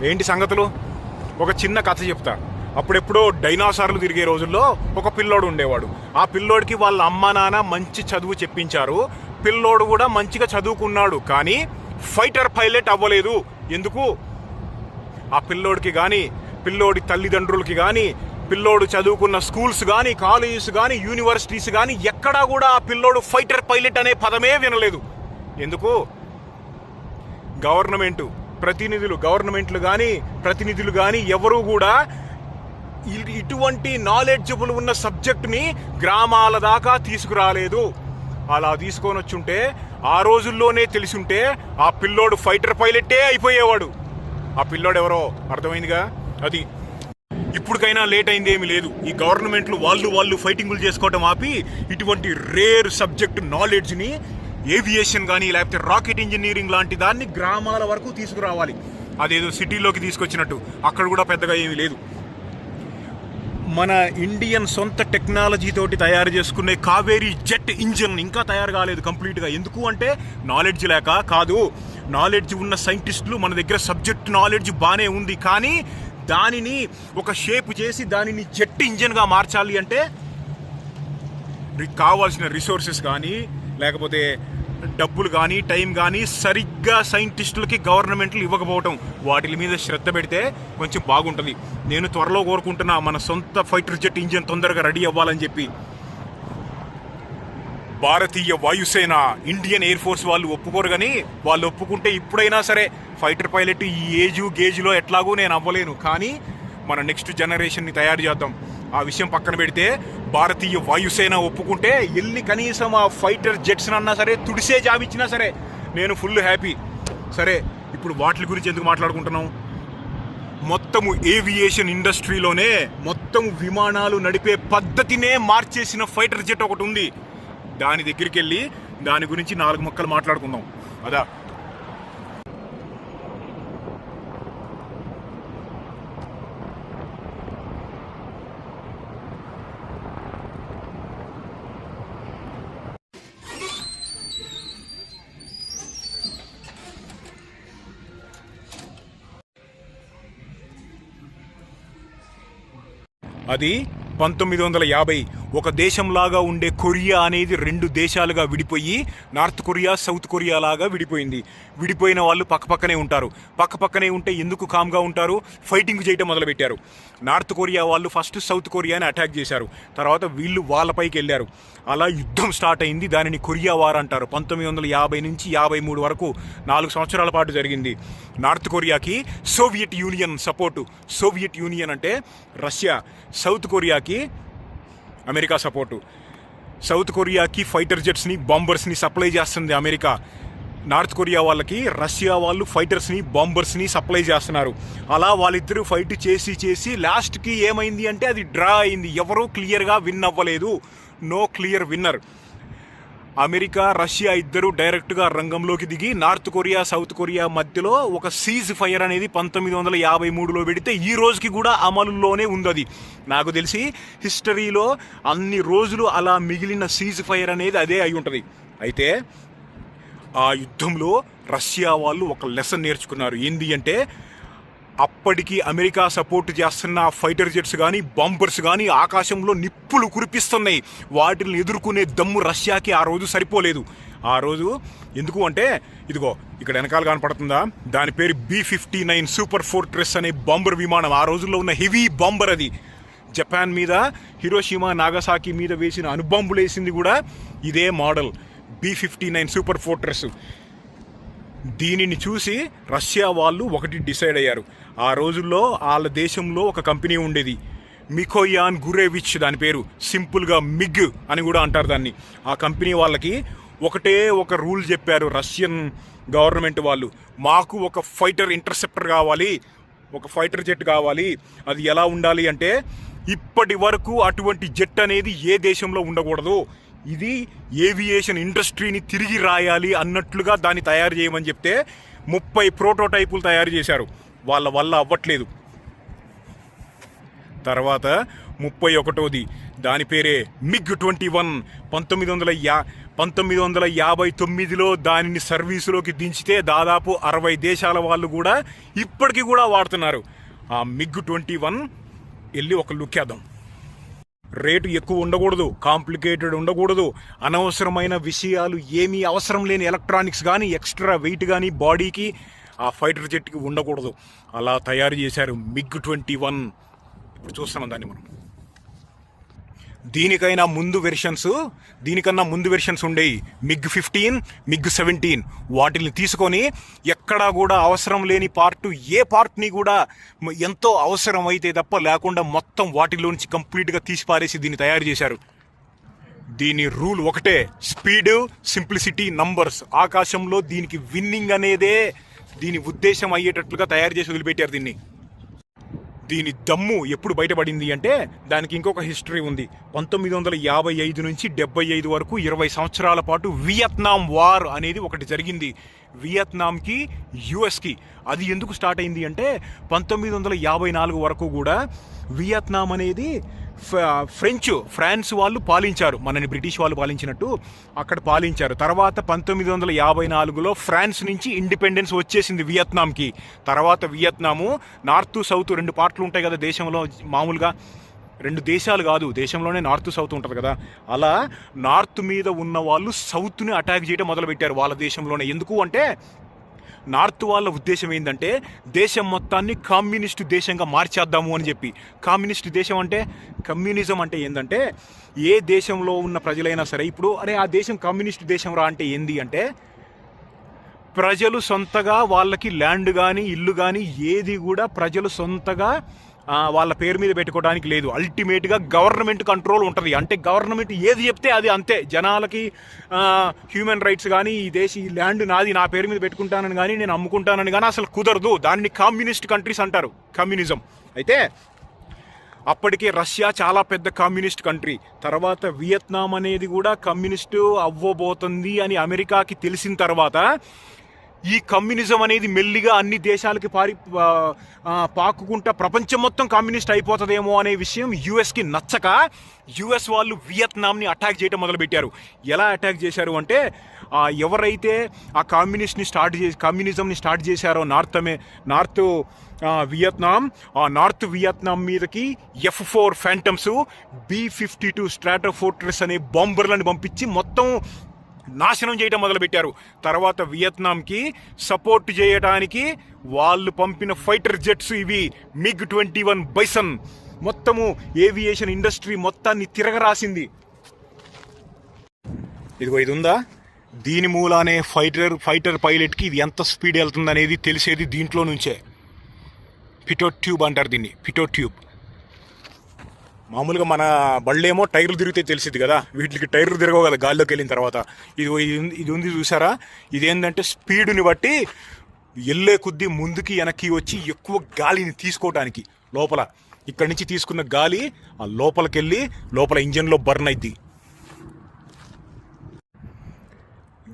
ఏంటి సంగతులు? ఒక చిన్న కథ చెప్తా. అప్పుడెప్పుడో డైనోసార్లు తిరిగే రోజుల్లో ఒక పిల్లోడు ఉండేవాడు. ఆ పిల్లోడికి వాళ్ళ అమ్మ నాన్న మంచి చదువు చెప్పించారు. పిల్లోడు కూడా మంచిగా చదువుకున్నాడు, కానీ ఫైటర్ పైలట్ అవ్వలేదు. ఎందుకు? ఆ పిల్లోడికి కానీ, పిల్లోడి తల్లిదండ్రులకి కానీ, పిల్లోడు చదువుకున్న స్కూల్స్ కానీ, కాలేజెస్ కానీ, యూనివర్సిటీస్ కానీ ఎక్కడా కూడా ఆ పిల్లోడు ఫైటర్ పైలట్ అనే పదమే వినలేదు. ఎందుకు? గవర్నమెంట్లు కానీ ప్రతినిధులు కానీ ఎవరూ కూడా ఇటువంటి నాలెడ్జబుల్ ఉన్న సబ్జెక్ట్ని గ్రామాల దాకా తీసుకురాలేదు. అలా తీసుకొని వచ్చుంటే, ఆ రోజుల్లోనే తెలిసుంటే ఆ పిల్లోడు ఫైటర్ పైలట్టే అయిపోయేవాడు. ఆ పిల్లోడు ఎవరో అర్థమైందిగా. అది ఇప్పటికైనా లేట్ అయింది ఏమీ లేదు. ఈ గవర్నమెంట్లు వాళ్ళు ఫైటింగులు చేసుకోవటం ఆపి ఇటువంటి రేర్ సబ్జెక్ట్ నాలెడ్జ్ని, ఏవియేషన్ కానీ లేకపోతే రాకెట్ ఇంజనీరింగ్ లాంటి దాన్ని గ్రామాల వరకు తీసుకురావాలి. అదేదో సిటీలోకి తీసుకొచ్చినట్టు అక్కడ కూడా పెద్దగా ఏమీ లేదు. మన ఇండియన్ సొంత టెక్నాలజీ తోటి తయారు చేసుకునే కావేరీ జెట్ ఇంజిన్ ఇంకా తయారు కాలేదు కంప్లీట్గా. ఎందుకు అంటే నాలెడ్జ్ లేక కాదు. నాలెడ్జ్ ఉన్న సైంటిస్టులు మన దగ్గర సబ్జెక్ట్ నాలెడ్జ్ బాగానే ఉంది, కానీ దానిని ఒక షేప్ చేసి దానిని జెట్ ఇంజిన్గా మార్చాలి అంటే కావాల్సిన రిసోర్సెస్ కానీ లేకపోతే డబ్బులు కానీ టైం కానీ సరిగ్గా సైంటిస్టులకి గవర్నమెంట్లు ఇవ్వకపోవటం, వాటి మీద శ్రద్ధ పెడితే కొంచెం బాగుంటుంది. నేను త్వరలో కోరుకుంటున్నా మన సొంత ఫైటర్ జెట్ ఇంజిన్ తొందరగా రెడీ అవ్వాలని చెప్పి. భారతీయ వాయుసేన, ఇండియన్ ఎయిర్ ఫోర్స్ వాళ్ళు ఒప్పుకోరు, కానీ వాళ్ళు ఒప్పుకుంటే ఇప్పుడైనా సరే ఫైటర్ పైలట్ ఈ గేజ్లో ఎట్లాగూ నేను అవ్వలేను, కానీ మన నెక్స్ట్ జనరేషన్ని తయారు చేద్దాం. ఆ విషయం పక్కన పెడితే భారతీయ వాయుసేన ఒప్పుకుంటే వెళ్ళి కనీసం ఆ ఫైటర్ జెట్స్ అన్నా సరే తుడిసే జాబ్ ఇచ్చినా సరే నేను ఫుల్ హ్యాపీ. సరే, ఇప్పుడు వాటి గురించి ఎందుకు మాట్లాడుకుంటున్నాం? మొత్తము ఏవియేషన్ ఇండస్ట్రీలోనే మొత్తం విమానాలు నడిపే పద్ధతినే మార్చేసిన ఫైటర్ జెట్ ఒకటి ఉంది. దాని దగ్గరికి వెళ్ళి దాని గురించి 4 ముక్కలు మాట్లాడుకుందాం. అదా అది 1950. ఒక దేశంలాగా ఉండే కొరియా అనేది 2 దేశాలుగా విడిపోయి నార్త్ కొరియా, సౌత్ కొరియా లాగా విడిపోయింది. విడిపోయిన వాళ్ళు పక్కపక్కనే ఉంటారు. పక్కపక్కనే ఉంటే ఎందుకు కామ్గా ఉంటారు? ఫైటింగ్ చేయడం మొదలుపెట్టారు. నార్త్ కొరియా వాళ్ళు ఫస్ట్ సౌత్ కొరియాని అటాక్ చేశారు, తర్వాత వీళ్ళు వాళ్ళపైకి వెళ్ళారు. అలా యుద్ధం స్టార్ట్ అయింది. దానిని కొరియా వార్ అంటారు. 1950 నుంచి 53 వరకు 4 సంవత్సరాల పాటు జరిగింది. నార్త్ కొరియాకి Soviet Union support. Soviet Union అంటే రష్యా. సౌత్ కొరియాకి అమెరికా సపోర్టు. సౌత్ కొరియాకి ఫైటర్ జెట్స్ని, బాంబర్స్ని సప్లై చేస్తుంది అమెరికా. నార్త్ కొరియా వాళ్ళకి రష్యా వాళ్ళు ఫైటర్స్ని, బాంబర్స్ని సప్లై చేస్తున్నారు. అలా వాళ్ళిద్దరూ ఫైట్ చేసి లాస్ట్కి ఏమైంది అంటే అది డ్రా అయింది. ఎవరూ క్లియర్గా విన్ అవ్వలేదు. No clear winner. America, Russia ఇద్దరు డైరెక్ట్గా రంగంలోకి దిగి నార్త్ కొరియా, సౌత్ కొరియా మధ్యలో ఒక సీజ్ ఫైర్ అనేది 1953లో పెడితే ఈ రోజుకి కూడా అమలులోనే ఉంది. అది నాకు తెలిసి హిస్టరీలో అన్ని రోజులు అలా మిగిలిన సీజ్ ఫైర్ అనేది అదే అయి ఉంటుంది. అయితే ఆ యుద్ధంలో రష్యా వాళ్ళు ఒక లెసన్ నేర్చుకున్నారు. ఏంది అంటే అప్పటికి అమెరికా సపోర్ట్ చేస్తున్న ఫైటర్ జెట్స్ కానీ, బాంబర్స్ కానీ ఆకాశంలో నిప్పులు కురిపిస్తున్నాయి. వాటిని ఎదుర్కొనే దమ్ము రష్యాకి ఆ రోజు సరిపోలేదు. ఆ రోజు ఎందుకు అంటే ఇదిగో ఇక్కడ వెనకాల కనపడుతుందా, దాని పేరు B-59 సూపర్ ఫోర్ట్రెస్ అనే బాంబర్ విమానం. ఆ రోజుల్లో ఉన్న హెవీ బాంబర్ అది. జపాన్ మీద, హిరోషిమా, నాగసాకి మీద వేసిన అణుబాంబులు వేసింది కూడా ఇదే మోడల్ B-59 సూపర్ ఫోర్ట్రెస్. దీనిని చూసి రష్యా వాళ్ళు ఒకటి డిసైడ్ అయ్యారు. ఆ రోజుల్లో వాళ్ళ దేశంలో ఒక కంపెనీ ఉండేది, మిఖోయాన్ గురేవిచ్ దాని పేరు. సింపుల్గా మిగ్ అని కూడా అంటారు దాన్ని. ఆ కంపెనీ వాళ్ళకి ఒకటే ఒక రూల్ చెప్పారు రష్యన్ గవర్నమెంట్ వాళ్ళు, మాకు ఒక ఫైటర్ ఇంటర్సెప్టర్ కావాలి, ఒక ఫైటర్ జెట్ కావాలి. అది ఎలా ఉండాలి అంటే ఇప్పటి వరకు అటువంటి జెట్ అనేది ఏ దేశంలో ఉండకూడదు. ఇది ఏవియేషన్ ఇండస్ట్రీని తిరిగి రాయాలి అన్నట్లుగా దాన్ని తయారు చేయమని చెప్తే 30 ప్రోటోటైపులు తయారు చేశారు. వాళ్ళ వల్ల అవ్వట్లేదు. తర్వాత 31ది దాని పేరే MiG-21. 1959లో దానిని సర్వీసులోకి దించితే దాదాపు 60 దేశాల వాళ్ళు కూడా ఇప్పటికీ కూడా వాడుతున్నారు. ఆ MiG-21 వెళ్ళి ఒక లుక్ వేద్దాం. రేటు ఎక్కువ ఉండకూడదు, కాంప్లికేటెడ్ ఉండకూడదు, అనవసరమైన విషయాలు ఏమీ అవసరం లేని ఎలక్ట్రానిక్స్ కానీ ఎక్స్ట్రా వెయిట్ కానీ బాడీకి ఆ ఫైటర్ జెట్కి ఉండకూడదు. అలా తయారు చేశారు MiG-21. ఇప్పుడు చూస్తున్నాం దాన్ని మనం. దీనికన్నా ముందు వెర్షన్స్ ఉండేవి, MiG-15, MiG-17. వాటిని తీసుకొని ఎక్కడా కూడా అవసరం లేని ఏ పార్ట్ని కూడా ఎంతో అవసరం అయితే తప్ప లేకుండా మొత్తం వాటిలోంచి కంప్లీట్గా తీసి పారేసి దీన్ని తయారు చేశారు. దీని రూల్ ఒకటే, స్పీడ్, సింప్లిసిటీ, నంబర్స్. ఆకాశంలో దీనికి విన్నింగ్ అనేదే దీని ఉద్దేశం అయ్యేటట్లుగా తయారు చేసి వదిలిపెట్టారు దీన్ని. దీని దమ్ము ఎప్పుడు బయటపడింది అంటే దానికి ఇంకొక హిస్టరీ ఉంది. 1955 నుంచి 75 వరకు 20 సంవత్సరాల పాటు వియత్నాం వార్ అనేది ఒకటి జరిగింది, వియత్నాంకి యుఎస్కి. అది ఎందుకు స్టార్ట్ అయింది అంటే 1954 వరకు కూడా వియత్నాం అనేది ఫ్రాన్స్ వాళ్ళు పాలించారు, మనని బ్రిటిష్ వాళ్ళు పాలించినట్టు అక్కడ పాలించారు. తర్వాత 1954లో ఫ్రాన్స్ నుంచి ఇండిపెండెన్స్ వచ్చేసింది వియత్నాంకి. తర్వాత వియత్నాము నార్త్ సౌత్ 2 పార్ట్లు ఉంటాయి కదా దేశంలో. మామూలుగా 2 దేశాలు కాదు, దేశంలోనే నార్త్ సౌత్ ఉంటుంది కదా. అలా నార్త్ మీద ఉన్న వాళ్ళు సౌత్ని అటాక్ చేయడం మొదలుపెట్టారు వాళ్ళ దేశంలోనే. ఎందుకు అంటే నార్త్ వాళ్ళ ఉద్దేశం ఏంటంటే దేశం మొత్తాన్ని కమ్యూనిస్టు దేశంగా మార్చేద్దాము అని చెప్పి. కమ్యూనిస్ట్ దేశం అంటే, కమ్యూనిజం అంటే ఏంటంటే ఏ దేశంలో ఉన్న ప్రజలైనా సరే ఇప్పుడు ఆ దేశం కమ్యూనిస్ట్ దేశం రా అంటే ఏంది అంటే ప్రజలు సొంతగా వాళ్ళకి ల్యాండ్ కానీ ఇల్లు కానీ ఏది కూడా ప్రజలు సొంతగా వాళ్ళ పేరు మీద పెట్టుకోవడానికి లేదు. అల్టిమేట్గా గవర్నమెంట్ కంట్రోల్ ఉంటుంది. అంటే గవర్నమెంట్ ఏది చెప్తే అది అంతే. జనాలకి హ్యూమన్ రైట్స్ కానీ ఈ ల్యాండ్ నాది, నా పేరు మీద పెట్టుకుంటానని కానీ నేను అమ్ముకుంటానని కానీ అసలు కుదరదు. దాన్ని కమ్యూనిస్ట్ కంట్రీస్ అంటారు, కమ్యూనిజం. అయితే అప్పటికే రష్యా చాలా పెద్ద కమ్యూనిస్ట్ కంట్రీ. తర్వాత వియత్నాం అనేది కూడా కమ్యూనిస్టు అవ్వబోతుంది అని అమెరికాకి తెలిసిన తర్వాత ఈ కమ్యూనిజం అనేది మెల్లిగా అన్ని దేశాలకి పాకుకుంటా ప్రపంచం మొత్తం కమ్యూనిస్ట్ అయిపోతుందేమో అనే విషయం యుఎస్కి నచ్చక యుఎస్ వాళ్ళు వియత్నాంని అటాక్ చేయడం మొదలుపెట్టారు. ఎలా అటాక్ చేశారు అంటే ఎవరైతే ఆ కమ్యూనిజంని స్టార్ట్ చేశారో నార్త్ వియత్నాం మీదకి F-4 ఫ్యాంటమ్స్, B-52 స్ట్రాటోఫోర్ట్రెస్ అనే బాంబర్లను పంపించి మొత్తం నాశనం చేయడం మొదలుపెట్టారు. తర్వాత వియత్నాంకి సపోర్ట్ చేయడానికి వాళ్ళు పంపిన ఫైటర్ జెట్స్ ఇవి MiG-21 బైసన్ మొత్తము ఏవియేషన్ ఇండస్ట్రీ మొత్తాన్ని తిరగరాసింది. ఇదిగో ఇది ఉందా, దీని మూలానే ఫైటర్ పైలట్కి ఇది ఎంత స్పీడ్ వెళ్తుంది అనేది తెలిసేది దీంట్లో నుంచే. పిటోట్ ట్యూబ్ అంటారు దీన్ని, పిటోట్ ట్యూబ్. మామూలుగా మన బళ్ళేమో టైర్లు తిరిగితే తెలిసింది కదా, వీటికి టైర్లు తిరగవు కదా గాల్లోకి వెళ్ళిన తర్వాత. ఇది ఉంది చూసారా, ఇదేంటంటే స్పీడ్ని బట్టి వెళ్ళే కొద్దీ ముందుకి వెనక్కి వచ్చి ఎక్కువ గాలిని తీసుకోవడానికి లోపల ఇక్కడి నుంచి తీసుకున్న గాలి ఆ లోపలికి వెళ్ళి లోపల ఇంజన్లో బర్న్ అయింది.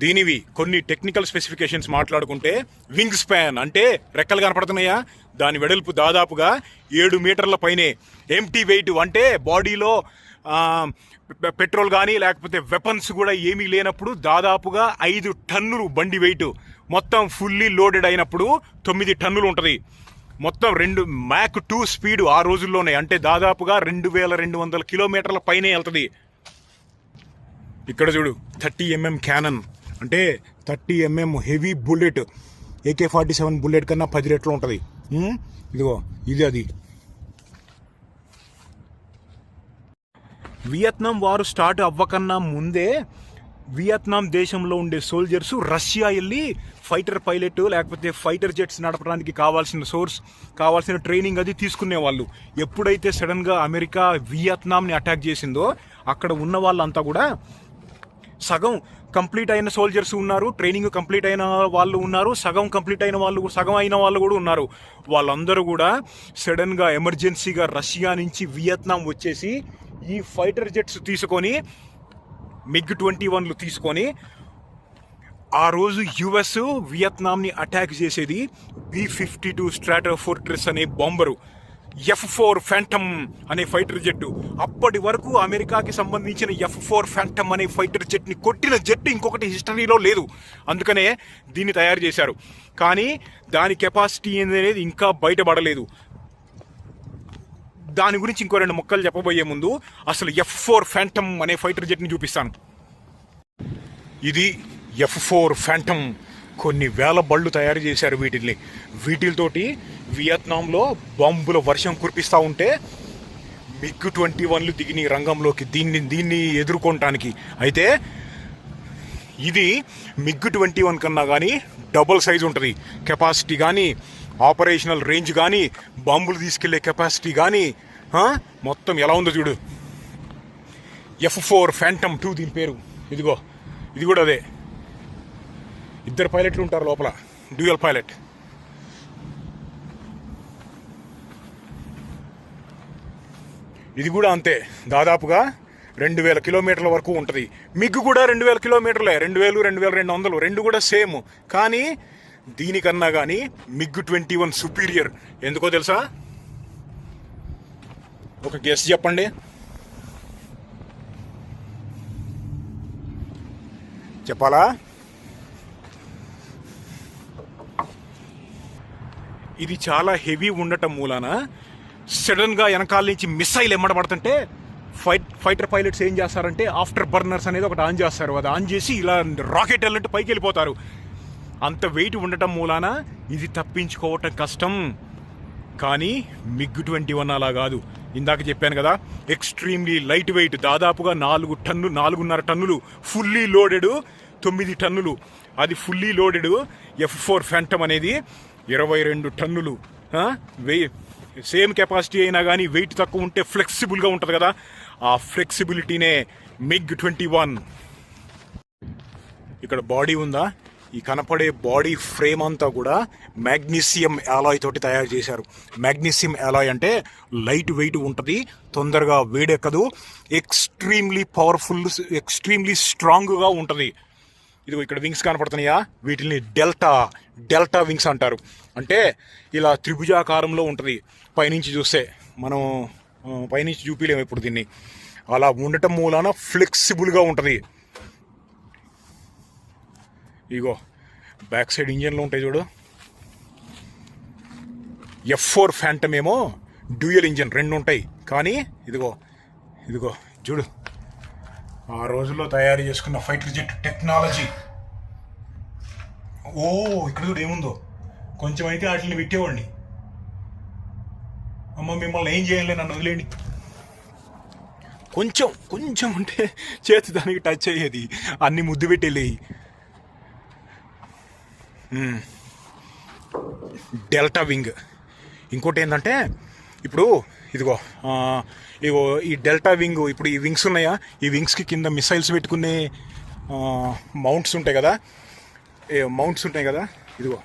దీనివి కొన్ని టెక్నికల్ స్పెసిఫికేషన్స్ మాట్లాడుకుంటే వింగ్ స్పాన్ అంటే రెక్కలు కనపడుతున్నాయా, దాని వెడల్పు దాదాపుగా 7 మీటర్ల పైనే. ఎంటీ వెయిట్ అంటే బాడీలో పెట్రోల్ కానీ లేకపోతే వెపన్స్ కూడా ఏమీ లేనప్పుడు దాదాపుగా 5 టన్నులు బండి వెయిట్. మొత్తం ఫుల్లీ లోడెడ్ అయినప్పుడు 9 టన్నులు ఉంటుంది. మొత్తం Mach 2 స్పీడ్ ఆ రోజుల్లోనే, అంటే దాదాపుగా 2200 కిలోమీటర్ల పైనే వెళ్తుంది. ఇక్కడ చూడు 30mm క్యానన్, అంటే 30mm heavy bullet. AK-47 bullet కన్నా 10 రెట్లు ఉంటుంది. ఇదిగో ఇది అది. వియత్నాం వారు స్టార్ట్ అవ్వకన్నా ముందే వియత్నాం దేశంలో ఉండే సోల్జర్స్ రష్యా వెళ్ళి ఫైటర్ పైలట్ లేకపోతే ఫైటర్ జెట్స్ నడపడానికి కావాల్సిన ట్రైనింగ్ అది తీసుకునేవాళ్ళు. ఎప్పుడైతే సడన్గా అమెరికా వియత్నాంని అటాక్ చేసిందో అక్కడ ఉన్న వాళ్ళంతా కూడా సగం కంప్లీట్ అయిన సోల్జర్స్ ఉన్నారు, ట్రైనింగ్ కంప్లీట్ అయిన వాళ్ళు ఉన్నారు, సగం అయిన వాళ్ళు కూడా ఉన్నారు. వాళ్ళందరూ కూడా సడన్గా ఎమర్జెన్సీగా రష్యా నుంచి వియత్నాం వచ్చేసి ఈ ఫైటర్ జెట్స్ తీసుకొని MiG-21లు తీసుకొని ఆ రోజు యుఎస్ వియత్నాంని అటాక్ చేసేది B-52 స్ట్రాటోఫోర్ట్రెస్ అనే బాంబరు. F4 ఫ్యాంటమ్ అనే ఫైటర్ జెట్. అప్పటి వరకు అమెరికాకి సంబంధించిన F4 ఫ్యాంటమ్ అనే ఫైటర్ జెట్ని కొట్టిన జెట్ ఇంకొకటి హిస్టరీలో లేదు. అందుకనే దీన్ని తయారు చేశారు. కానీ దాని కెపాసిటీ అనేది ఇంకా బయటపడలేదు. దాని గురించి ఇంకో 2 ముక్కలు చెప్పబోయే ముందు అసలు F4 ఫ్యాంటమ్ అనే ఫైటర్ జెట్ని చూపిస్తాను. ఇది F4 ఫ్యాంటమ్. కొన్ని వేల బళ్ళు తయారు చేశారు వీటితోటి వియత్నాంలో బాంబుల వర్షం కురిపిస్తూ ఉంటే MiG-21లు దిగిన రంగంలోకి దీన్ని ఎదుర్కొనటానికి. అయితే ఇది MiG-21 కన్నా కానీ డబుల్ సైజ్ ఉంటుంది. కెపాసిటీ కానీ, ఆపరేషనల్ రేంజ్ కానీ, బాంబులు తీసుకెళ్లే కెపాసిటీ కానీ మొత్తం ఎలా ఉందో చూడు. F4 ఫ్యాంటమ్ 2 దీని పేరు. ఇదిగో ఇది కూడా అదే. 2 పైలట్లు ఉంటారు లోపల, డ్యూయల్ పైలట్. ఇది కూడా అంతే, దాదాపుగా 2000 కిలోమీటర్ల వరకు ఉంటుంది. మిగ్ కూడా 2000 కిలోమీటర్లే, 2000, 2200 రెండు కూడా సేమ్. కానీ దీనికన్నా కానీ MiG-21 సుపీరియర్. ఎందుకో తెలుసా? ఒక గెస్ చెప్పండి. చెప్పాలా? ఇది చాలా హెవీ ఉండటం మూలాన సడన్గా వెనకాల నుంచి మిస్సైల్ ఎమ్మడబడుతుంటే ఫైటర్ పైలట్స్ ఏం చేస్తారంటే ఆఫ్టర్ బర్నర్స్ అనేది ఒకటి ఆన్ చేస్తారు. అది ఆన్ చేసి ఇలా రాకెట్ వెళ్ళినట్టు పైకి వెళ్ళిపోతారు. అంత వెయిట్ ఉండటం మూలాన ఇది తప్పించుకోవటం కష్టం. కానీ MiG-21 అలా కాదు. ఇందాక చెప్పాను కదా, ఎక్స్ట్రీమ్లీ లైట్ వెయిట్. దాదాపుగా 4.5 టన్నులు ఫుల్లీ లోడెడ్. 9 టన్నులు అది ఫుల్లీ లోడెడ్. F4 ఫ్యాంటమ్ అనేది 22 టన్నులు. సేమ్ కెపాసిటీ అయినా కానీ వెయిట్ తక్కువ ఉంటే ఫ్లెక్సిబుల్గా ఉంటుంది కదా, ఆ ఫ్లెక్సిబిలిటీనే MiG-21. ఇక్కడ బాడీ ఉందా? ఈ కనపడే బాడీ ఫ్రేమ్ అంతా కూడా మ్యాగ్నీషియం అలాయ్ తోటి తయారు చేశారు. మ్యాగ్నీషియం అలాయ్ అంటే లైట్ వెయిట్ ఉంటుంది, తొందరగా వేడెక్కదు, ఎక్స్ట్రీమ్లీ పవర్ఫుల్, ఎక్స్ట్రీమ్లీ స్ట్రాంగ్గా ఉంటుంది. ఇదిగో ఇక్కడ వింగ్స్ కనపడుతున్నాయా? వీటిని డెల్టా వింగ్స్ అంటారు. అంటే ఇలా త్రిభుజాకారంలో ఉంటుంది. పైనుంచి చూస్తే మనం పైనుంచి చూపించలేము ఇప్పుడు దీన్ని. అలా ఉండటం మూలాన ఫ్లెక్సిబుల్గా ఉంటుంది. ఇగో బ్యాక్ సైడ్ ఇంజన్లు ఉంటాయి చూడు. F4 ఫ్యాంటమ్ ఏమో డ్యూయల్ ఇంజన్ 2 ఉంటాయి. కానీ ఇదిగో చూడు, ఆ రోజుల్లో తయారు చేసుకున్న ఫైటర్ జెట్ టెక్నాలజీ. ఇక్కడ చూడు ఏముందో. కొంచెం అయితే వాటిని పెట్టేవాడిని. అమ్మ మిమ్మల్ని ఏం చేయాలి, నన్ను వదిలేండి. కొంచెం ఉంటే చేతి దానికి టచ్ అయ్యేది. అన్ని ముద్దు పెట్టేలేయి. Delta wing. ఇంకోటి ఏంటంటే ఇప్పుడు ఇదిగో ఈ డెల్టా వింగ్, ఇప్పుడు ఈ వింగ్స్ ఉన్నాయా, ఈ వింగ్స్కి కింద మిసైల్స్ పెట్టుకునే మౌంట్స్ ఉంటాయి కదా, ఇదిగో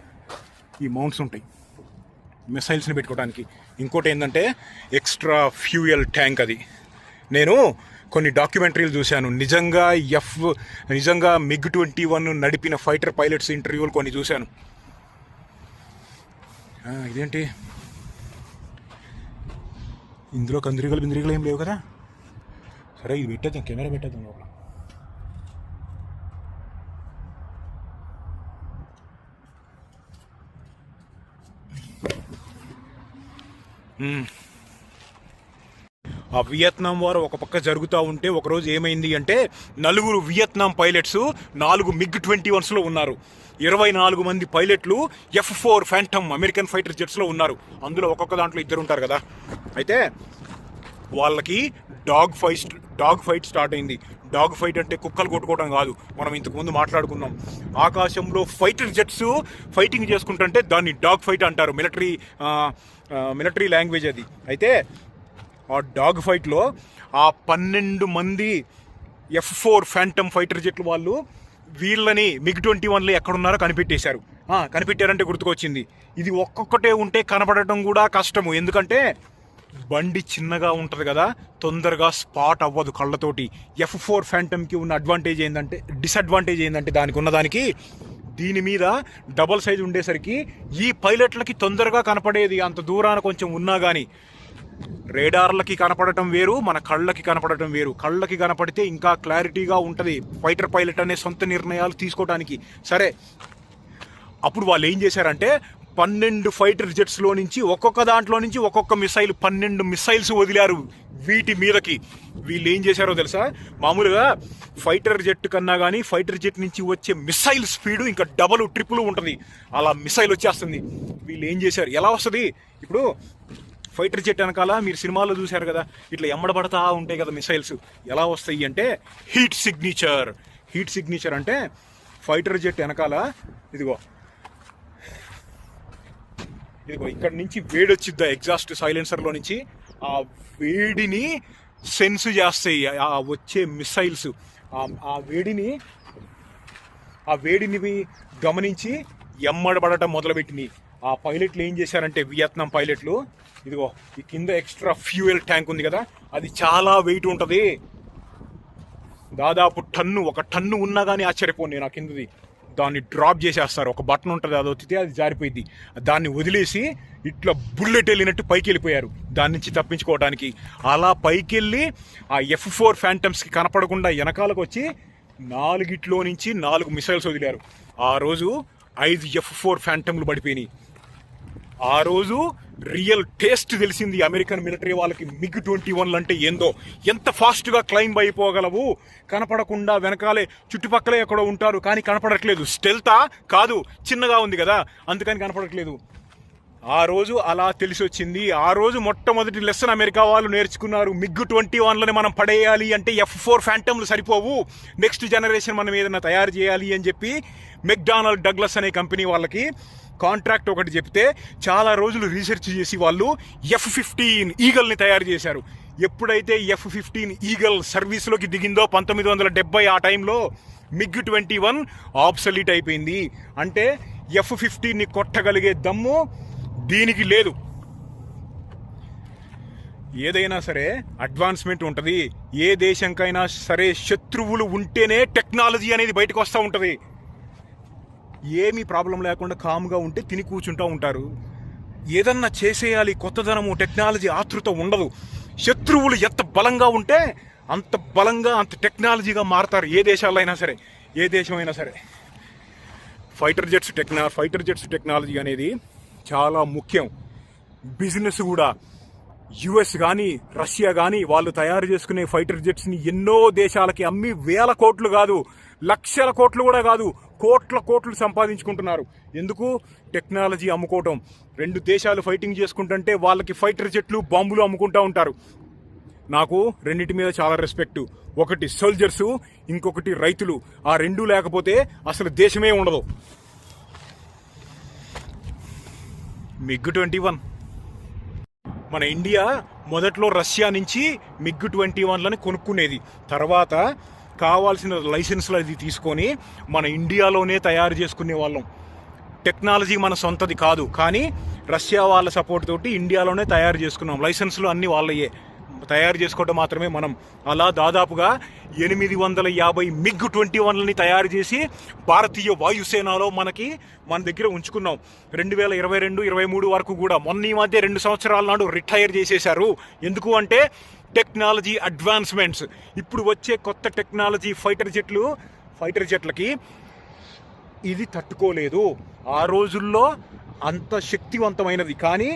ఈ మౌంట్స్ ఉంటాయి మిసైల్స్ని పెట్టుకోవడానికి. ఇంకోటి ఏంటంటే ఎక్స్ట్రా ఫ్యూయల్ ట్యాంక్. అది నేను కొన్ని డాక్యుమెంటరీలు చూశాను. నిజంగా MiG-21 నడిపిన ఫైటర్ పైలట్స్ ఇంటర్వ్యూలు కొన్ని చూశాను. ఇదేంటి ఇందులో బిందిరిగలు ఏం లేవు కదా? సరే ఇది పెట్టేద్దాం, కెమెరా పెట్టేద్దాం లోపల. ఆ వియత్నాం వారు ఒక పక్క జరుగుతూ ఉంటే ఒకరోజు ఏమైంది అంటే 4 వియత్నాం పైలట్స్ 4 MiG-21లో ఉన్నారు. 24 మంది పైలట్లు F4 ఫ్యాంటమ్ అమెరికన్ ఫైటర్ జెట్స్లో ఉన్నారు. అందులో ఒక్కొక్క దాంట్లో 2 ఉంటారు కదా. అయితే వాళ్ళకి డాగ్ ఫైట్ స్టార్ట్ అయింది. డాగ్ ఫైట్ అంటే కుక్కలు కొట్టుకోవడం కాదు, మనం ఇంతకుముందు మాట్లాడుకున్నాం. ఆకాశంలో ఫైటర్ జెట్స్ ఫైటింగ్ చేసుకుంటుంటే దాన్ని డాగ్ ఫైట్ అంటారు. మిలిటరీ లాంగ్వేజ్ అది. అయితే ఆ డాగ్ ఫైట్లో ఆ 12 మంది F4 ఫ్యాంటమ్ ఫైటర్ జెట్లు వాళ్ళు వీళ్ళని MiG-21లో ఎక్కడున్నారో కనిపెట్టారంటే గుర్తుకొచ్చింది. ఇది ఒక్కొక్కటే ఉంటే కనపడటం కూడా కష్టము. ఎందుకంటే బండి చిన్నగా ఉంటుంది కదా, తొందరగా స్పాట్ అవ్వదు కళ్ళతోటి. F4 ఫ్యాంటమ్కి ఉన్న డిసడ్వాంటేజ్ ఏంటంటే దానికి దీని మీద డబల్ సైజ్ ఉండేసరికి ఈ పైలట్లకి తొందరగా కనపడేది. అంత దూరాన కొంచెం ఉన్నా కానీ రేడార్లకి కనపడటం వేరు, మన కళ్ళకి కనపడటం వేరు. కళ్ళకి కనపడితే ఇంకా క్లారిటీగా ఉంటుంది ఫైటర్ పైలట్ అనే సొంత నిర్ణయాలు తీసుకోవడానికి. సరే, అప్పుడు వాళ్ళు ఏం చేశారంటే 12 ఫైటర్ జెట్స్లో నుంచి ఒక్కొక్క దాంట్లో నుంచి ఒక్కొక్క మిసైల్ 12 మిసైల్స్ వదిలారు వీటి మీదకి. వీళ్ళు ఏం చేశారో తెలుసా, మామూలుగా ఫైటర్ జెట్ కన్నా కానీ ఫైటర్ జెట్ నుంచి వచ్చే మిసైల్ స్పీడు ఇంకా డబల్ ట్రిపుల్ ఉంటుంది. అలా మిసైల్ వచ్చేస్తుంది. వీళ్ళు ఏం చేశారు, ఎలా వస్తుంది ఇప్పుడు ఫైటర్ జెట్ వెనకాల మీరు సినిమాల్లో చూశారు కదా, ఇట్లా ఎమ్మడబడతా ఉంటాయి కదా మిసైల్స్. ఎలా వస్తాయి అంటే హీట్ సిగ్నేచర్. హీట్ సిగ్నేచర్ అంటే ఫైటర్ జెట్ వెనకాల ఇదిగో ఇక్కడ నుంచి వేడి వచ్చిద్దా ఎగ్జాస్ట్ సైలెన్సర్లో నుంచి, ఆ వేడిని సెన్స్ చేస్తాయి ఆ వచ్చే మిసైల్స్. ఆ వేడిని గమనించి ఎమ్మడబడటం మొదలుపెట్టినాయి. ఆ పైలట్లు ఏం చేశారంటే, వియత్నాం పైలట్లు, ఇదిగో ఈ కింద ఎక్స్ట్రా ఫ్యూయల్ ట్యాంక్ ఉంది కదా, అది చాలా వెయిట్ ఉంటుంది. దాదాపు ఒక టన్ను ఉన్నా కానీ ఆశ్చర్యపోను నా కిందది. దాన్ని డ్రాప్ చేసేస్తారు. ఒక బటన్ ఉంటుంది, అది వచ్చితే అది జారిపోయింది. దాన్ని వదిలేసి ఇట్లా బుల్లెట్ వెళ్ళినట్టు పైకి వెళ్ళిపోయారు దాని నుంచి తప్పించుకోవడానికి. అలా పైకి వెళ్ళి ఆ F4 ఫ్యాంటమ్స్కి కనపడకుండా వెనకాలకు వచ్చి 4 నుంచి 4 మిసైల్స్ వదిలారు. ఆ రోజు 5 F4 ఫ్యాంటమ్లు పడిపోయినాయి. ఆ రోజు రియల్ టేస్ట్ తెలిసింది అమెరికన్ మిలిటరీ వాళ్ళకి. MiG-21 అంటే ఏందో, ఎంత ఫాస్ట్గా క్లైంబ్ అయిపోగలవు, కనపడకుండా వెనకాలే చుట్టుపక్కలే ఎక్కడో ఉంటారు కానీ కనపడట్లేదు. స్టెల్తా కాదు, చిన్నగా ఉంది కదా అందుకని కనపడట్లేదు. ఆ రోజు అలా తెలిసి వచ్చింది. ఆ రోజు మొట్టమొదటి లెసన్ అమెరికా వాళ్ళు నేర్చుకున్నారు. MiG-21లని మనం పడేయాలి అంటే F4 ఫ్యాంటమ్లు సరిపోవు, నెక్స్ట్ జనరేషన్ మనం ఏదైనా తయారు చేయాలి అని చెప్పి మెక్డానల్డ్ డగ్లస్ అనే కంపెనీ వాళ్ళకి కాంట్రాక్ట్ ఒకటి చెప్తే చాలా రోజులు రీసెర్చ్ చేసి వాళ్ళు F-15 ఈగల్ని తయారు చేశారు. ఎప్పుడైతే F-15 ఈగల్ సర్వీస్లోకి దిగిందో 1970 ఆ టైంలో MiG-21 ఆబ్సలీట్ అయిపోయింది. అంటే F-15ని కొట్టగలిగే దమ్ము దీనికి లేదు. ఏదైనా సరే అడ్వాన్స్మెంట్ ఉంటుంది. ఏ దేశంకైనా సరే శత్రువులు ఉంటేనే టెక్నాలజీ అనేది బయటకు వస్తూ ఉంటుంది. ఏమీ ప్రాబ్లం లేకుండా కామ్గా ఉంటే తిని కూర్చుంటూ ఉంటారు. ఏదన్నా చేసేయాలి, కొత్తదనము, టెక్నాలజీ ఆతృత ఉండదు. శత్రువులు ఎంత బలంగా ఉంటే అంత బలంగా, అంత టెక్నాలజీగా మారతారు. ఏ దేశాల్లో అయినా సరే, ఏ దేశమైనా సరే. ఫైటర్ జెట్స్ టెక్నాలజీ అనేది చాలా ముఖ్యం. బిజినెస్ కూడా US కానీ రష్యా కానీ వాళ్ళు తయారు చేసుకునే ఫైటర్ జెట్స్ని ఎన్నో దేశాలకి అమ్మి వేల కోట్లు కాదు, లక్షల కోట్లు కూడా కాదు, కోట్లు సంపాదించుకుంటున్నారు. ఎందుకు? టెక్నాలజీ అమ్ముకోవటం. 2 దేశాలు ఫైటింగ్ చేసుకుంటుంటే వాళ్ళకి ఫైటర్ జెట్లు, బాంబులు అమ్ముకుంటూ ఉంటారు. నాకు రెండింటి మీద చాలా రెస్పెక్ట్. ఒకటి సోల్జర్సు, ఇంకొకటి రైతులు. ఆ 2 లేకపోతే అసలు దేశమే ఉండదు. MiG-21 మన ఇండియా మొదట్లో రష్యా నుంచి MiG-21లని కొనుక్కునేది. తర్వాత కావాల్సిన లైసెన్స్లు అది తీసుకొని మన ఇండియాలోనే తయారు చేసుకునే వాళ్ళం. టెక్నాలజీ మన సొంతది కాదు, కానీ రష్యా వాళ్ళ సపోర్ట్ తోటి ఇండియాలోనే తయారు చేసుకున్నాం. లైసెన్స్లు అన్నీ వాళ్ళయే, తయారు చేసుకోవడం మాత్రమే మనం. అలా దాదాపుగా 850 MiG-21లని తయారు చేసి భారతీయ వాయుసేనలో మన దగ్గర ఉంచుకున్నాం. 2022-23 వరకు కూడా. మొన్న ఈ మధ్య 2 సంవత్సరాల నాడు రిటైర్ చేసేశారు. ఎందుకు అంటే టెక్నాలజీ అడ్వాన్స్మెంట్స్. ఇప్పుడు వచ్చే కొత్త టెక్నాలజీ ఫైటర్ జెట్లకి ఇది తట్టుకోలేదు. ఆ రోజుల్లో అంత శక్తివంతమైనది, కానీ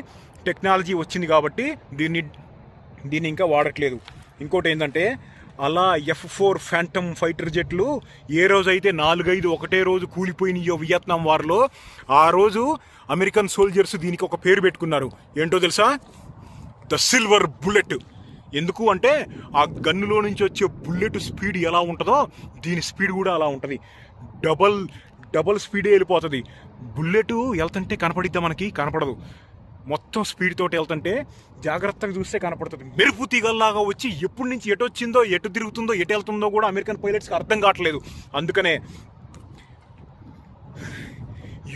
టెక్నాలజీ వచ్చింది కాబట్టి దీన్ని ఇంకా వాడట్లేదు. ఇంకోటి ఏంటంటే, అలా F4 ఫ్యాంటమ్ ఫైటర్ జెట్లు ఏ రోజైతే 4-5 ఒకటే రోజు కూలిపోయినాయో వియత్నాం వార్లో, ఆ రోజు అమెరికన్ సోల్జర్స్ దీనికి ఒక పేరు పెట్టుకున్నారు. ఏంటో తెలుసా? The silver bullet. ఎందుకు అంటే ఆ గన్నులో నుంచి వచ్చే బుల్లెట్ స్పీడ్ ఎలా ఉంటుందో దీని స్పీడ్ కూడా అలా ఉంటుంది. డబల్ స్పీడే వెళ్ళిపోతుంది. బుల్లెట్ వెళ్తుంటే కనపడిద్దా? మనకి కనపడదు. మొత్తం స్పీడ్ తోటి వెళ్తుంటే జాగ్రత్తగా చూస్తే కనపడుతుంది. మెరుపు తీగల్లాగా వచ్చి ఎప్పటి నుంచి ఎటు వచ్చిందో, ఎటు తిరుగుతుందో, ఎటు వెళ్తుందో కూడా అమెరికన్ పైలట్స్కి అర్థం కావట్లేదు. అందుకనే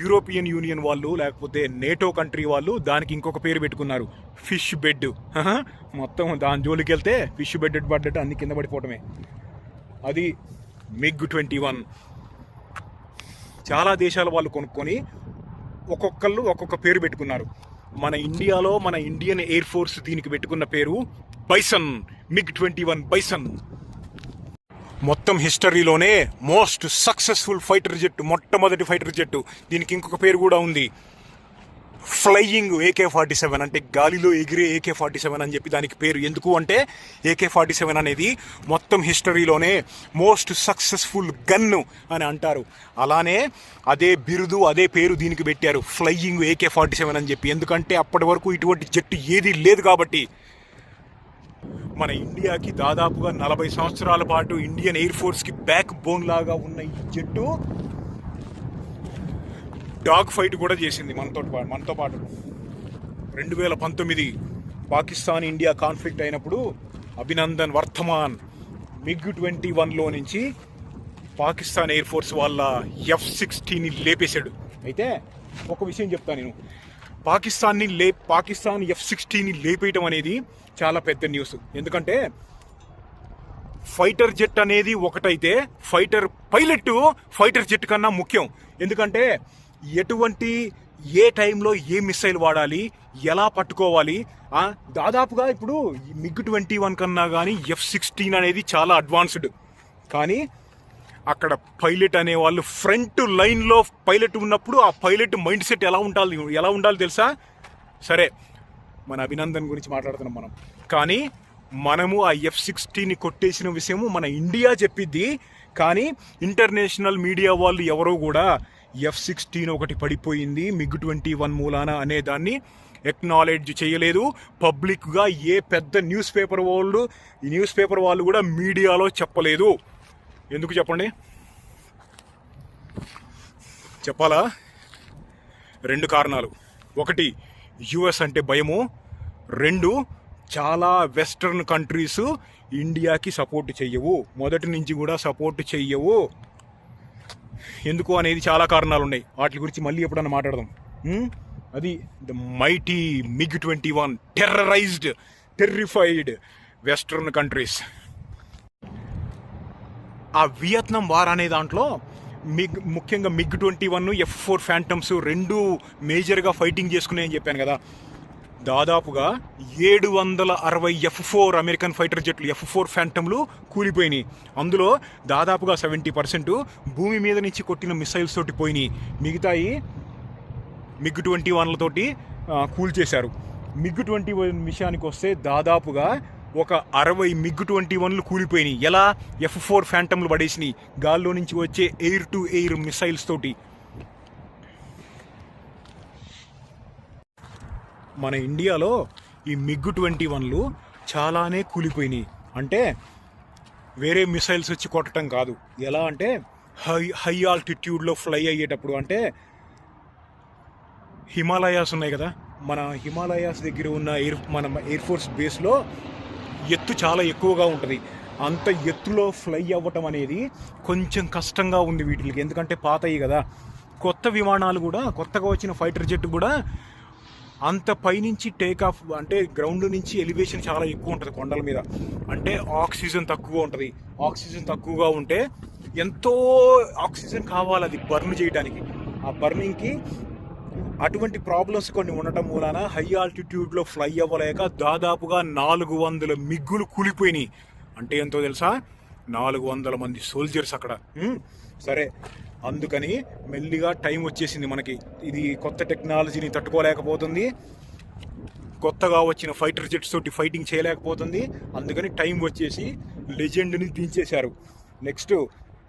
యూరోపియన్ యూనియన్ వాళ్ళు, లేకపోతే నేటో కంట్రీ వాళ్ళు దానికి ఇంకొక పేరు పెట్టుకున్నారు, ఫిష్ బెడ్. మొత్తం దాని జోలికి వెళ్తే ఫిష్ బెడ్ పడ్డట్టు అన్ని కింద పడిపోవటమే. అది MiG-21. చాలా దేశాల వాళ్ళు కొనుక్కొని ఒక్కొక్కళ్ళు ఒక్కొక్క పేరు పెట్టుకున్నారు. మన ఇండియాలో మన ఇండియన్ ఎయిర్ ఫోర్స్ దీనికి పెట్టుకున్న పేరు బైసన్, MiG-21 బైసన్. మొత్తం హిస్టరీలోనే మోస్ట్ సక్సెస్ఫుల్ ఫైటర్ జెట్, మొట్టమొదటి ఫైటర్ జెట్. దీనికి ఇంకొక పేరు కూడా ఉంది, ఫ్లయింగ్ AK-47, అంటే గాలిలో ఎగిరే AK-47 అని చెప్పి దానికి పేరు. ఎందుకు అంటే AK-47 అనేది మొత్తం హిస్టరీలోనే మోస్ట్ సక్సెస్ఫుల్ గన్ను అని అంటారు. అలానే అదే బిరుదు, అదే పేరు దీనికి పెట్టారు, ఫ్లయింగ్ AK-47 అని చెప్పి. ఎందుకంటే అప్పటి వరకు ఇటువంటి జెట్టు ఏది లేదు కాబట్టి. మన ఇండియాకి దాదాపుగా 40 సంవత్సరాల పాటు ఇండియన్ ఎయిర్ ఫోర్స్కి బ్యాక్ బోన్ లాగా ఉన్న ఈ జెట్టు డాగ్ ఫైట్ కూడా చేసింది మనతో పాటు. 2019 పాకిస్తాన్ ఇండియా కాన్ఫ్లిక్ట్ అయినప్పుడు అభినందన్ వర్ధమాన్ MiG-21లో నుంచి పాకిస్తాన్ ఎయిర్ ఫోర్స్ వాళ్ళ F-16ని లేపేశాడు. అయితే ఒక విషయం చెప్తాను నేను, పాకిస్తాన్ F-16ని లేపేయటం అనేది చాలా పెద్ద న్యూస్. ఎందుకంటే ఫైటర్ జెట్ అనేది ఒకటైతే ఫైటర్ జెట్ కన్నా ముఖ్యం. ఎందుకంటే ఏ టైంలో ఏ మిసైల్ వాడాలి, ఎలా పట్టుకోవాలి. దాదాపుగా ఇప్పుడు MiG-21 కన్నా కానీ F-16 అనేది చాలా అడ్వాన్స్డ్. కానీ అక్కడ పైలట్ అనేవాళ్ళు ఫ్రంట్ లైన్లో పైలట్ ఉన్నప్పుడు ఆ పైలట్ మైండ్ సెట్ ఎలా ఉండాలి తెలుసా? సరే, మన అభినందన్ గురించి మాట్లాడుతున్నాం మనం. కానీ మనము ఆ F-16ని కొట్టేసిన విషయము మన ఇండియా చెప్పిద్ది. కానీ ఇంటర్నేషనల్ మీడియా వాళ్ళు ఎవరో కూడా F-16 ఒకటి పడిపోయింది MiG-21 మూలాన అనే దాన్ని ఎక్నాలెడ్జ్ చేయలేదు. పబ్లిక్గా ఏ పెద్ద న్యూస్ పేపర్ వాళ్ళు కూడా మీడియాలో చెప్పలేదు. ఎందుకు చెప్పండి? చెప్పాలా? 2 కారణాలు. 1, US అంటే భయము. 2, చాలా వెస్టర్న్ కంట్రీస్ ఇండియాకి సపోర్ట్ చెయ్యవు, మొదటి నుంచి కూడా సపోర్ట్ చెయ్యవు. ఎందుకు అనేది చాలా కారణాలు ఉన్నాయి, వాటి గురించి మళ్ళీ ఎప్పుడన్నా మాట్లాడదాం. అది the mighty MiG-21 terrified western countries. ఆ వియత్నాం వార్ అనే దాంట్లో ముఖ్యంగా MiG-21, F-4 ఫ్యాంటమ్స్ 2 మేజర్గా ఫైటింగ్ చేసుకున్నాయని చెప్పాను కదా. దాదాపుగా 760 F-4 అమెరికన్ ఫైటర్ జెట్లు, F-4 ఫ్యాంటమ్లు కూలిపోయినాయి. అందులో దాదాపుగా 70% భూమి మీద నుంచి కొట్టిన మిసైల్స్ తోటి పోయినాయి. మిగతాయి MiG-21లతోటి కూల్చేశారు. MiG-21 విషయానికి వస్తే దాదాపుగా ఒక 60 MiG-21లు కూలిపోయినాయి. ఎలా? F-4 ఫ్యాంటమ్లు పడేసినాయి గాల్లో నుంచి వచ్చే ఎయిర్ టు ఎయిర్ మిసైల్స్ తోటి. మన ఇండియాలో ఈ MiG-21లు చాలానే కూలిపోయినాయి. అంటే వేరే మిసైల్స్ వచ్చి కొట్టడం కాదు. ఎలా అంటే హై ఆల్టిట్యూడ్లో ఫ్లై అయ్యేటప్పుడు, అంటే హిమాలయాస్ ఉన్నాయి కదా, మన హిమాలయాస్ దగ్గర ఉన్న మన ఎయిర్ ఫోర్స్ బేస్లో ఎత్తు చాలా ఎక్కువగా ఉంటుంది. అంత ఎత్తులో ఫ్లై అవ్వటం అనేది కొంచెం కష్టంగా ఉంది వీటికి. ఎందుకంటే పాతయి కదా. కొత్త విమానాలు కూడా, కొత్తగా వచ్చిన ఫైటర్ జెట్ కూడా అంత పైనుంచి టేక్ ఆఫ్, అంటే గ్రౌండ్ నుంచి ఎలివేషన్ చాలా ఎక్కువ ఉంటుంది కొండల మీద. అంటే ఆక్సిజన్ తక్కువ ఉంటుంది. ఆక్సిజన్ తక్కువగా ఉంటే ఎంతో ఆక్సిజన్ కావాలి అది బర్న్ చేయడానికి. ఆ బర్నింగ్కి అటువంటి ప్రాబ్లమ్స్ కొన్ని ఉండటం మూలాన హై ఆల్టిట్యూడ్లో ఫ్లై అవ్వలేక దాదాపుగా 400 మిగ్గులు కూలిపోయినాయి. అంటే ఎంతో తెలుసా? 400 మంది సోల్జర్స్ అక్కడ. సరే, అందుకని మెల్లిగా టైం వచ్చేసింది మనకి. ఇది కొత్త టెక్నాలజీని తట్టుకోలేకపోతుంది, కొత్తగా వచ్చిన ఫైటర్ జెట్స్ తోటి ఫైటింగ్ చేయలేకపోతుంది. అందుకని టైం వచ్చేసి లెజెండ్ని దించేశారు.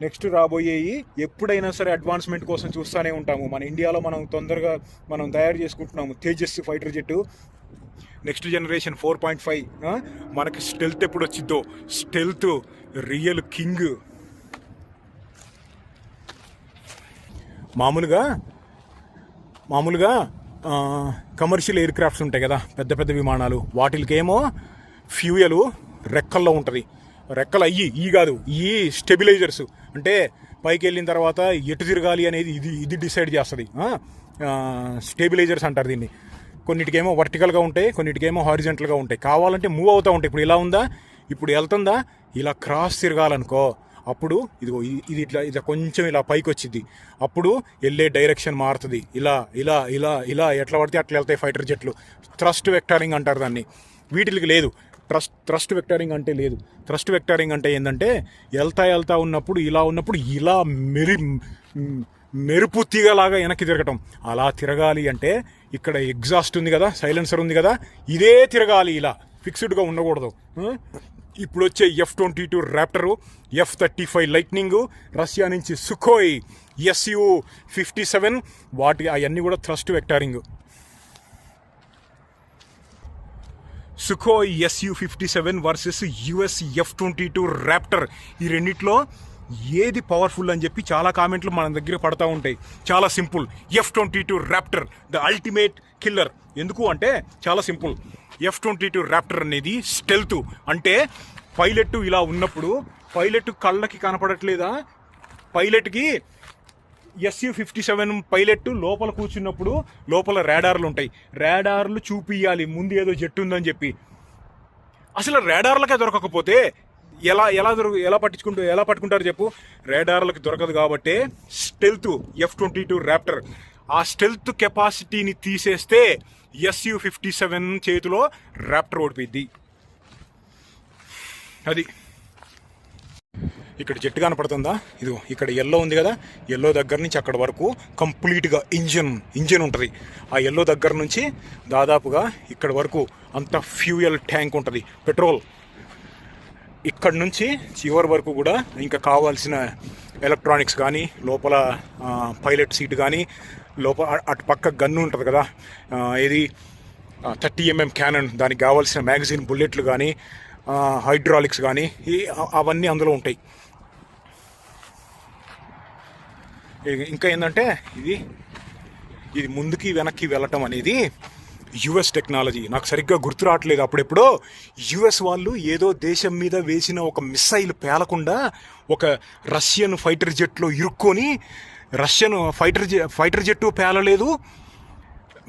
నెక్స్ట్ రాబోయేవి ఎప్పుడైనా సరే అడ్వాన్స్మెంట్ కోసం చూస్తూనే ఉంటాము. మన ఇండియాలో మనం తయారు చేసుకుంటున్నాము Tejas fighter jet. Next generation 4.5. మనకి స్టెల్త్ ఎప్పుడు వచ్చిద్దో, స్టెల్త్ రియల్ కింగ్. మామూలుగా కమర్షియల్ ఎయిర్ క్రాఫ్ట్స్ ఉంటాయి కదా, పెద్ద పెద్ద విమానాలు, వాటికేమో ఫ్యూయలు రెక్కల్లో ఉంటుంది. రెక్కలు ఈ కాదు, ఈ స్టెబిలైజర్స్, అంటే పైకి వెళ్ళిన తర్వాత ఎటు తిరగాలి అనేది ఇది డిసైడ్ చేస్తుంది. స్టెబిలైజర్స్ అంటారు దీన్ని. కొన్నిటికేమో వర్టికల్గా ఉంటాయి, కొన్నిటికేమో హారిజెంటల్గా ఉంటాయి. కావాలంటే మూవ్ అవుతూ ఉంటాయి. ఇప్పుడు ఇలా ఉందా, ఇప్పుడు వెళ్తుందా, ఇలా క్రాస్ తిరగాలనుకో అప్పుడు ఇదిగో ఇది ఇట్లా ఇది కొంచెం ఇలా పైకి వచ్చింది, అప్పుడు వెళ్ళే డైరెక్షన్ మారుతుంది. ఇలా ఇలా ఇలా ఇలా ఎట్లా పడితే అట్లా వెళ్తాయి ఫైటర్ జెట్లు. థ్రస్ట్ వెక్టారింగ్ అంటారు దాన్ని. వీటికి లేదు థ్రస్ట్ వెక్టారింగ్ అంటే లేదు. థ్రస్ట్ వెక్టారింగ్ అంటే ఏంటంటే వెళ్తా ఉన్నప్పుడు ఇలా మెరుపు తీగలాగా వెనక్కి తిరగటం. అలా తిరగాలి అంటే ఇక్కడ ఎగ్జాస్ట్ ఉంది కదా, సైలెన్సర్ ఉంది కదా, ఇదే తిరగాలి, ఇలా ఫిక్స్డ్గా ఉండకూడదు. ఇప్పుడు వచ్చే F-22 ర్యాప్టరు, F-35 లైట్నింగ్, రష్యా నుంచి సుకోయ్ Su-57 అవన్నీ కూడా thrust vectoring. Sukhoi Su-57 versus US F-22 raptor, ఈ రెండిట్లో ఏది పవర్ఫుల్ అని చెప్పి చాలా కామెంట్లు మన దగ్గర పడతా ఉంటాయి. చాలా simple, F-22 Raptor the ultimate killer. ఎందుకు అంటే చాలా సింపుల్. F-22 ర్యాప్టర్ అనేది స్టెల్త్, అంటే పైలట్ ఇలా ఉన్నప్పుడు పైలట్ కళ్ళకి కనపడట్లేదా, పైలట్కి Su-57 పైలట్ లోపల కూర్చున్నప్పుడు లోపల రాడార్లు ఉంటాయి, రాడార్లు చూపియాలి ముందు ఏదో జెట్ ఉందని చెప్పి. అసలు రాడార్లకే దొరకకపోతే ఎలా పట్టుకుంటారు చెప్పు. రాడార్లకు దొరకదు కాబట్టి స్టెల్త్ F-22 ర్యాప్టర్. ఆ స్టెల్త్ కెపాసిటీని తీసేస్తే Su-57 చేతిలో ర్యాప్టర్ ఓడిపోయింది. అది ఇక్కడ జెట్ కనపడుతుందా, ఇదిగో ఇక్కడ ఎల్లో ఉంది కదా, ఎల్లో దగ్గర నుంచి అక్కడ వరకు కంప్లీట్గా ఇంజన్ ఉంటుంది. ఆ ఎల్లో దగ్గర నుంచి దాదాపుగా ఇక్కడ వరకు అంత ఫ్యూయల్ ట్యాంక్ ఉంటుంది, పెట్రోల్. ఇక్కడ నుంచి చివరి వరకు కూడా ఇంకా కావాల్సిన ఎలక్ట్రానిక్స్ కానీ, లోపల పైలట్ సీట్ కానీ, లోపల అటు పక్క గన్ను ఉంటుంది కదా, ఇది 30mm క్యానన్, దానికి కావాల్సిన మ్యాగజైన్ బుల్లెట్లు కానీ, హైడ్రాలిక్స్ కానీ, అవన్నీ అందులో ఉంటాయి. ఇంకా ఏంటంటే ఇది ముందుకి వెనక్కి వెళ్ళటం అనేది యుఎస్ టెక్నాలజీ. నాకు సరిగ్గా గుర్తు రావట్లేదు. అప్పుడెప్పుడో యుఎస్ వాళ్ళు ఏదో దేశం మీద వేసిన ఒక మిస్సైల్ పేలకుండా ఒక రష్యన్ ఫైటర్ జెట్లో ఇరుక్కొని, రష్యన్ ఫైటర్ జెట్టు పేలలేదు,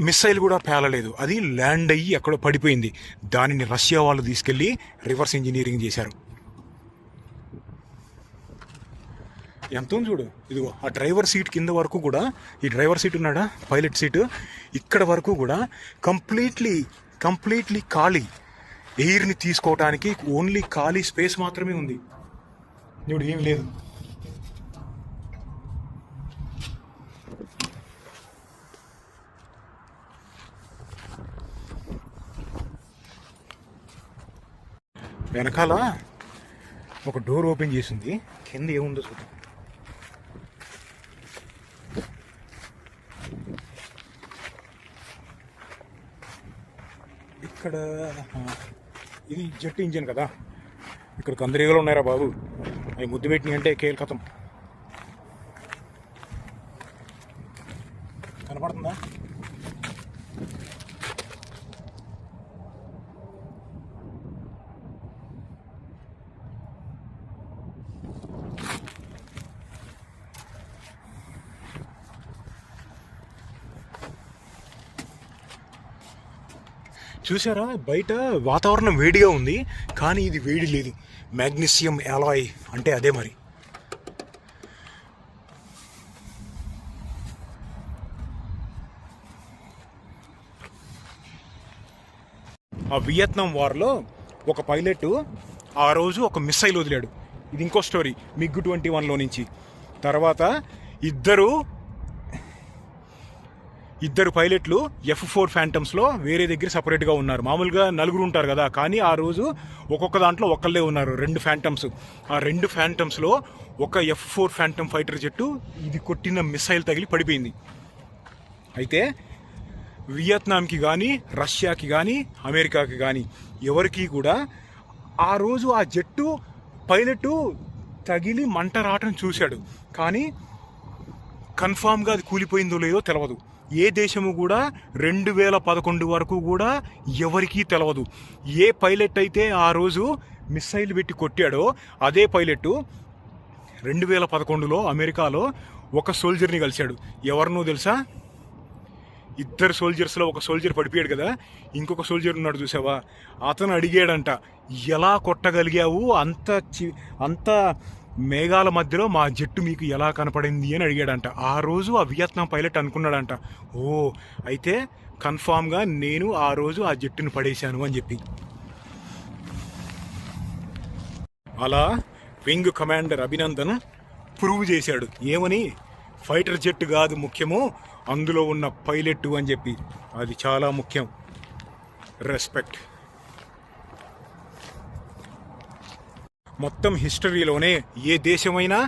మిస్సైల్ కూడా పేలలేదు, అది ల్యాండ్ అయ్యి ఎక్కడో పడిపోయింది. దానిని రష్యా వాళ్ళు తీసుకెళ్ళి రివర్స్ ఇంజనీరింగ్ చేశారు. ఎంత ఉంది చూడు, ఇదిగో ఆ డ్రైవర్ సీట్ కింద వరకు కూడా, ఈ డ్రైవర్ సీట్ ఉన్నాడా పైలట్ సీటు, ఇక్కడ వరకు కూడా కంప్లీట్లీ ఖాళీ. ఎయిర్ని తీసుకోవడానికి ఓన్లీ ఖాళీ స్పేస్ మాత్రమే ఉంది. ఇప్పుడు ఏం లేదు. వెనకాల ఒక డోర్ ఓపెన్ చేసింది, కింద ఏముందో చూద్దాం. ఇక్కడ ఇది జెట్ ఇంజిన్ కదా, ఇక్కడ కందిరీగలు ఉన్నాయరా బాబు, అవి ముద్దు పెట్టినాయి అంటే కేల్ కథం. కనపడుతుందా? చూసారా, బయట వాతావరణం వేడిగా ఉంది కానీ ఇది వేడి లేదు. మ్యాగ్నీషియం అలాయ్ అంటే అదే మరి. ఆ వియత్నాం వార్లో ఒక పైలట్ ఆ రోజు ఒక మిస్సైల్ వదిలాడు. ఇది ఇంకో స్టోరీ, MiG-21లో నుంచి. తర్వాత ఇద్దరు పైలట్లు F-4 ఫ్యాంటమ్స్లో వేరే దగ్గర సపరేట్గా ఉన్నారు. మామూలుగా నలుగురు ఉంటారు కదా, కానీ ఆ రోజు ఒక్కొక్క దాంట్లో ఒక్కళ్ళే ఉన్నారు, 2 ఫ్యాంటమ్స్. ఆ 2 ఫ్యాంటమ్స్లో ఒక F-4 ఫ్యాంటమ్ ఫైటర్ జెట్టు ఇది కొట్టిన మిస్సైల్ తగిలి పడిపోయింది. అయితే వియత్నాంకి కానీ, రష్యాకి కానీ, అమెరికాకి కానీ ఎవరికి కూడా ఆ రోజు ఆ జెట్టు పైలట్ తగిలి మంట రావటం చూశాడు, కానీ కన్ఫామ్గా అది కూలిపోయిందో లేదో తెలియదు. ఏ దేశము కూడా 2011 వరకు కూడా ఎవరికీ తెలియదు. ఏ పైలట్ అయితే ఆ రోజు మిస్సైల్ పెట్టి కొట్టాడో అదే పైలట్ 2011లో అమెరికాలో ఒక సోల్జర్ని కలిశాడు. ఎవరినో తెలుసా? 2 సోల్జర్స్లో ఒక సోల్జర్ పడిపోయాడు కదా, ఇంకొక సోల్జర్ ఉన్నాడు చూసావా, అతను అడిగాడంట, ఎలా కొట్టగలిగావు, అంత మేఘాల మధ్యలో మా జట్టు మీకు ఎలా కనపడింది అని అడిగాడంట. ఆ రోజు ఆ వియత్నాం పైలట్ అనుకున్నాడంట, ఓ అయితే కన్ఫామ్గా నేను ఆ రోజు ఆ జట్టును పడేశాను అని చెప్పి. అలా వింగ్ కమాండర్ అభినందన్ ప్రూవ్ చేశాడు ఏమని, ఫైటర్ జెట్ కాదు ముఖ్యము, అందులో ఉన్న పైలట్ అని చెప్పి. అది చాలా ముఖ్యం. రెస్పెక్ట్. మొత్తం హిస్టరీలోనే ఏ దేశమైనా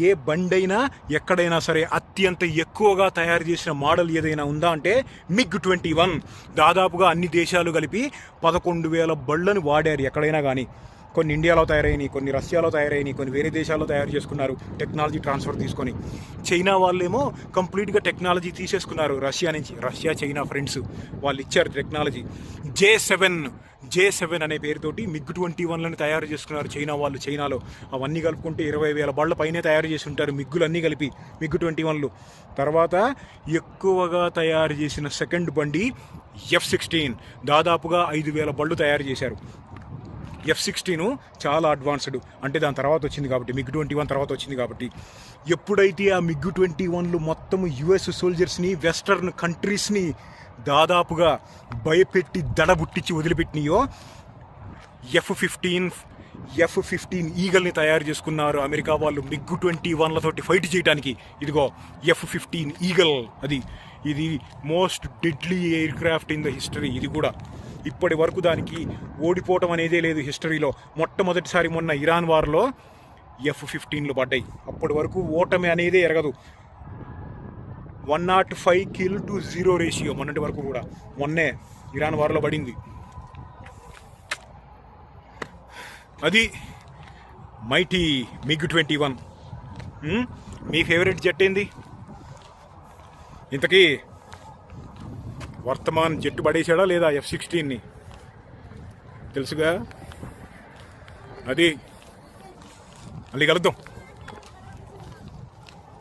ఏ బండైనా ఎక్కడైనా సరే అత్యంత ఎక్కువగా తయారు చేసిన మోడల్ ఏదైనా ఉందా అంటే MiG-21. దాదాపుగా అన్ని దేశాలు కలిపి 11,000 బళ్ళను వాడారు ఎక్కడైనా కానీ. కొన్ని ఇండియాలో తయారైనవి, కొన్ని రష్యాలో తయారైనవి, కొన్ని వేరే దేశాల్లో తయారు చేసుకున్నారు టెక్నాలజీ ట్రాన్స్ఫర్ తీసుకొని. చైనా వాళ్ళేమో కంప్లీట్గా టెక్నాలజీ తీసేసుకున్నారు రష్యా నుంచి. రష్యా చైనా ఫ్రెండ్స్ వాళ్ళు ఇచ్చారు టెక్నాలజీ. J7 అనే పేరుతోటి MiG-21లను తయారు చేసుకున్నారు చైనా వాళ్ళు. చైనాలో అవన్నీ కలుపుకుంటే 20,000 బళ్ళ పైనే తయారు చేసి ఉంటారు మిగ్గులన్నీ కలిపి MiG-21లు. తర్వాత ఎక్కువగా తయారు చేసిన సెకండ్ బండి F-16. దాదాపుగా 5,000 బళ్ళు తయారు చేశారు. F-16 చాలా అడ్వాన్స్డ్, అంటే దాని తర్వాత వచ్చింది కాబట్టి, MiG-21 తర్వాత వచ్చింది కాబట్టి. ఎప్పుడైతే ఆ MiG-21లు మొత్తం US సోల్జర్స్ని, వెస్టర్న్ కంట్రీస్ని దాదాపుగా భయపెట్టి దడబుట్టించి వదిలిపెట్టినాయో, F-15 ఈగల్ని తయారు చేసుకున్నారు అమెరికా వాళ్ళు MiG-21లతోటి ఫైట్ చేయడానికి. ఇదిగో F-15 ఈగల్, ఇది most deadly air craft in the history. ఇది కూడా ఇప్పటి వరకు దానికి ఓడిపోవటం అనేదే లేదు హిస్టరీలో. మొట్టమొదటిసారి మొన్న ఇరాన్ వార్లో F-15లు పడ్డాయి. అప్పటి వరకు ఓటమి అనేదే ఎరగదు. 105 kill to 0 రేషియో మొన్నటి వరకు కూడా. మొన్నే ఇరాన్ వార్లో పడింది. అది మైటీ MiG-21. మీ ఫేవరెట్ జెట్ ఏంది ఇంతకీ? వర్తమాన్ జట్టు పడేసాడా లేదా F-16ని? తెలుసుగా. అది మళ్ళీ కలుద్దాం.